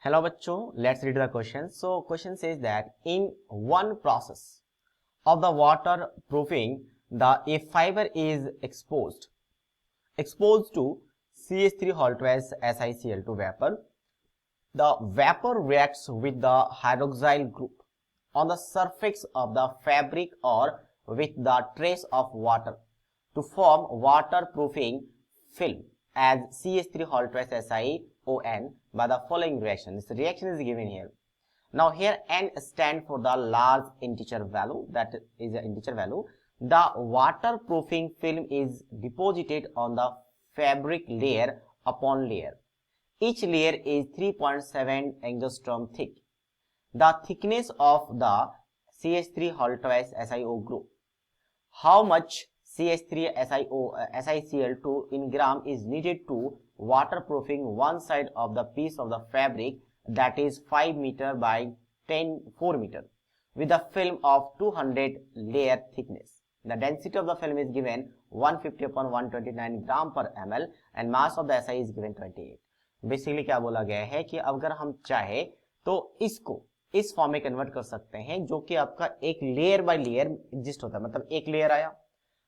Hello bachcho, let's read the question. So question says that in one process of the waterproofing, a fiber is exposed to CH3 hall twice SiCl2 vapor. The vapor reacts with the hydroxyl group on the surface of the fabric or with the trace of water to form waterproofing film as CH3 hall twice SiON by the following reaction. This reaction is given here. Now here N stand for the large integer value, that is an integer value. The waterproofing film is deposited on the fabric layer upon layer. Each layer is 3.7 angstrom thick. The thickness of the CH3 hall twice SiO group. How much CH3 SiCl2 in gram is needed to waterproofing one side of the piece of the fabric, that is 5 meter by 4 meter with a film of 200 layer thickness. The density of the film is given 150 upon 129 gram per ml and mass of the Si is given 28. Basically क्या बोला गया है कि अगर हम चाहे तो इसको इस फॉर्म में कन्वर्ट कर सकते हैं जो कि आपका एक लेयर बाय लेयर एग्जिस्ट होता है, मतलब एक लेयर आया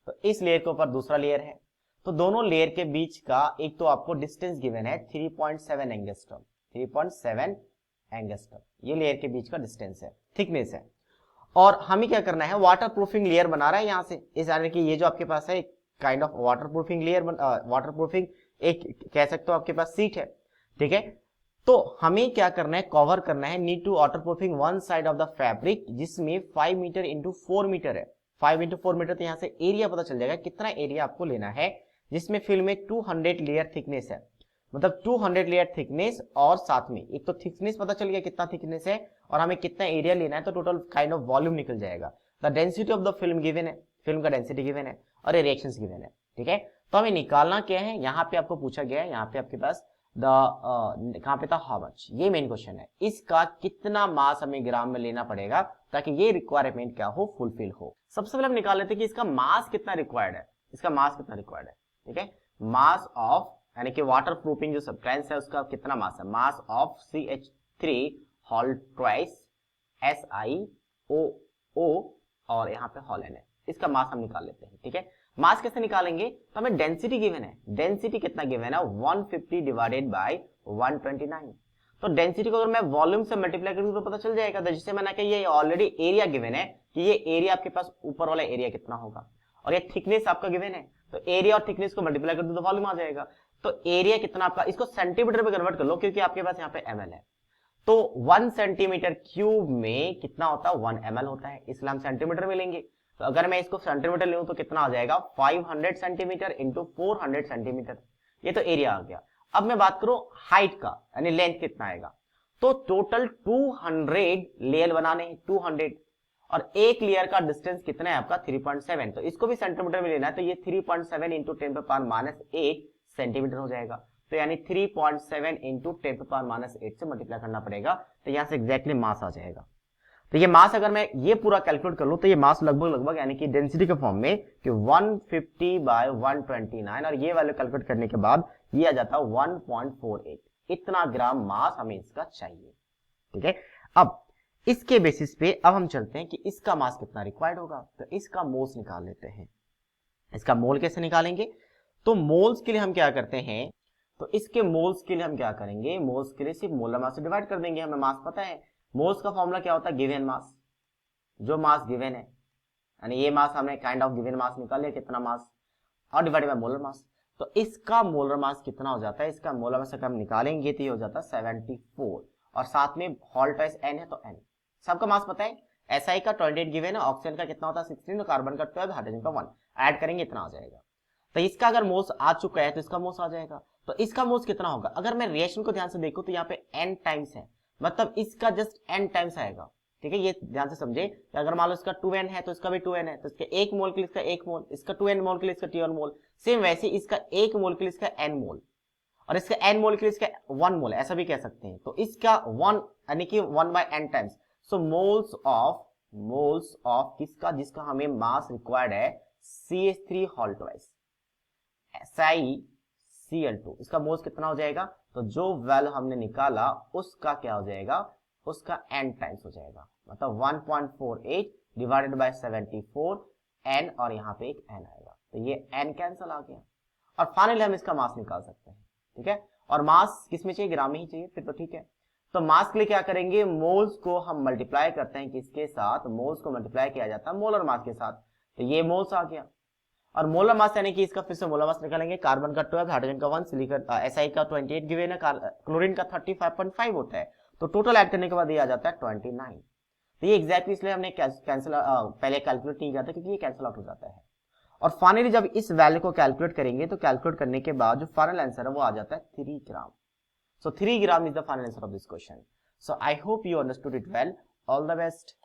तो इस लेयर के ऊपर दूसरा लेयर है, तो दोनों लेयर के बीच का एक तो आपको डिस्टेंस गिवन है 3.7 एंगस्ट्रम, 3.7 एंगस्ट्रम ये लेयर के बीच का डिस्टेंस है, थिकनेस है। और हमें क्या करना है, वाटरप्रूफिंग लेयर बना रहा है यहां से, इस यानी कि ये जो आपके पास है kind of waterproofing layer, waterproofing एक कह सकते हो आपके पास सीट है, ठीक है। तो हमें क्या करना है, कवर करना है, need to waterproofing one side of the fabric जिसमें 5 मीटर इंटू 4 मीटर है, 5 इंटू 4 मीटर, तो यहां से एरिया पता चल जाएगा कितना एरिया आपको लेना है, जिसमें फिल्म में 200 लेयर थिकनेस है, मतलब 200 लेयर थिकनेस और साथ में एक तो थिकनेस पता चल गया कितना थिकनेस है और हमें कितना एरिया लेना है, तो टोटल काइंड ऑफ वॉल्यूम निकल जाएगा। The density of the film given है, फिल्म का डेंसिटी गिवन है और रिएक्शंस गिवन है, ठीक है। तो हमें निकालना क्या है, यहाँ पे आपको पूछा गया है, यहाँ पे आपके पास कहां पे था, हाउ मच, ये मेन क्वेश्चन है, इसका कितना मास हमें ग्राम में लेना पड़ेगा ताकि ये रिक्वायरमेंट क्या हो, फुलफिल हो। सबसे पहले हम निकाल लेते हैं कि इसका मास कितना रिक्वायर्ड है, इसका मास कितना रिक्वायर्ड है, ठीक है। मास ऑफ यानी कि वाटर प्रूफिंग जो सब्सटेंस है उसका कितना मास है, mass of CH3 hall twice SiO और यहाँ पे हॉल N है, इसका मास हम निकाल लेते हैं, ठीक है। मास कैसे निकालेंगे, तो हमें डेंसिटी गिवन है, डेंसिटी कितना गिवन है 150 डिवाइडेड बाय 129, तो डेंसिटी को अगर मैं वॉल्यूम से मल्टीप्लाई करूं तो पता चल जाएगा, तो जिससे मैंने कहा ये ऑलरेडी एरिया गिवन है कि ये एरिया आपके पास ऊपर वाला एरिया कितना होगा और ये थिकनेस आपका गिवन है, तो एरिया और थिकनेस को मल्टीप्लाई कर दो तो वॉल्यूम आ जाएगा। तो एरिया कितना आपका, इसको सेंटीमीटर में कन्वर्ट कर लो क्योंकि आपके पास यहाँ पे ml है, तो 1 सेंटीमीटर क्यूब में कितना होता है 1 ml होता है, इसलिए हम सेंटीमीटर में लेंगे। तो अगर मैं इसको सेंटीमीटर लूं तो कितना आ जाएगा 500 सेंटीमीटर इंटू 400 सेंटीमीटर, ये तो एरिया आ गया। अब मैं बात करूं हाइट का यानी लेंथ कितना आएगा, तो टोटल 200 लेयर बनाने हैं, 200 और एक लेयर का डिस्टेंस कितना है आपका 3.7, तो इसको भी सेंटीमीटर में लेना है, तो ये 3.7 इंटू 10⁻⁸ सेंटीमीटर हो जाएगा, तो यानी 3.7 इंटू 10⁻⁸ से मल्टीप्लाई करना पड़ेगा, तो यहां से एग्जैक्टली मास आ जाएगा। तो ये मास अगर मैं ये पूरा कैलकुलेट कर लूं तो ये मास लगभग यानी कि डेंसिटी के फॉर्म में कि 150 बाय 129 और ये वाले कैलकुलेट करने के बाद ये आ जाता है 1.48, इतना ग्राम मास हमें इसका चाहिए, ठीक है। अब इसके बेसिस पे अब हम चलते हैं कि इसका मास कितना रिक्वायर्ड होगा, तो इसका मोल्स निकाल लेते हैं। इसका मोल कैसे निकालेंगे, तो मोल्स के लिए हम क्या करते हैं, तो इसके मोल्स के लिए हम क्या करेंगे, मोल्स के लिए सिर्फ मोलर मास से डिवाइड कर देंगे, हमें मास पता है। मोल्स का फॉर्मूला क्या होता है, गिवन मास, जो मास गिवन है यानी ये मास हमने काइंड ऑफ गिवन मास निकाल लिया कितना मास और डिवाइड बाय मोलर मास, तो इसका मोलर मास कितना हो जाता है, इसका मोलर मास अगर हम निकालेंगे तो ये हो जाता है 74 और साथ में हॉल ट्वाइस N है तो N, सबका मास पता है। Si का 28 गिवन है, ऑक्सीजन का कितना होता है 16 और कार्बन का 12, हाइड्रोजन का 1, ऐड करेंगे इतना आ जाएगा। तो इसका अगर मोल्स आ चुका है तो इसका मोल्स आ जाएगा, तो इसका मोल्स कितना होगा, अगर मैं रिएक्शन को ध्यान से देखूं तो यहाँ पे N टाइम्स है, मतलब इसका जस्ट N टाइम्स आएगा, ठीक है। ये ध्यान से समझे कि अगर मान लो इसका 2N है तो इसका भी 2N है, तो इसका 1 मोल के लिए इसका 1 मोल, इसका 2N मोल के लिए इसका 2N मोल, सेम वैसे इसका 1 मोल के लिए इसका N मोल और इसका N मोल के लिए इसका 1 मोल, ऐसा भी कह सकते हैं। तो इसका 1 यानी कि 1/n times, so moles of किसका, जिसका हमें मास रिक्वायर्ड है CH3 हॉल ट्वाइस SiCl2, इसका मोल्स कितना हो जाएगा, तो जो वैल्यू हमने निकाला उसका क्या हो जाएगा, उसका n टाइम्स हो जाएगा, मतलब 1.48 डिवाइडेड बाय 74 n, और यहाँ पे एक n आएगा, तो ये n कैंसिल आ गया। और फाइनली हम इसका मास निकाल सकते हैं, ठीक है। और मास किस में चाहिए, ग्राम में ही चाहिए, फिर तो ठीक है। तो मास के लिए क्या करेंगे, मोल्स को हम मल्टीप्लाई करते हैं किसके साथ, मोल्स को मल्टीप्लाई किया जाता है मोलर मास के साथ, तो ये मोल्स आ गया। और मोलर मास यानी कि इसका फिर से मोलर मास निकालेंगे, कार्बन का 12, हाइड्रोजन का 1, सिलिकॉन एसआई का 28 गिवन है, क्लोरीन का 35.5 होता है, तो टोटल ऐड करने के बाद ये आ जाता है 29। तो ये एग्जैक्टली इसलिए हमने कैंसिल पहले कैलकुलेट नहीं किया था, क्योंकि ये कैंसिल आउट हो जाता है। और फाइनली जब इस वैल्यू को कैलकुलेट करेंगे तो कैलकुलेट करने के बाद जो फाइनल आंसर है वो आ जाता है 3 ग्राम। सो 3 gram is the final answer of this question. So I hope you understood it well. All the best.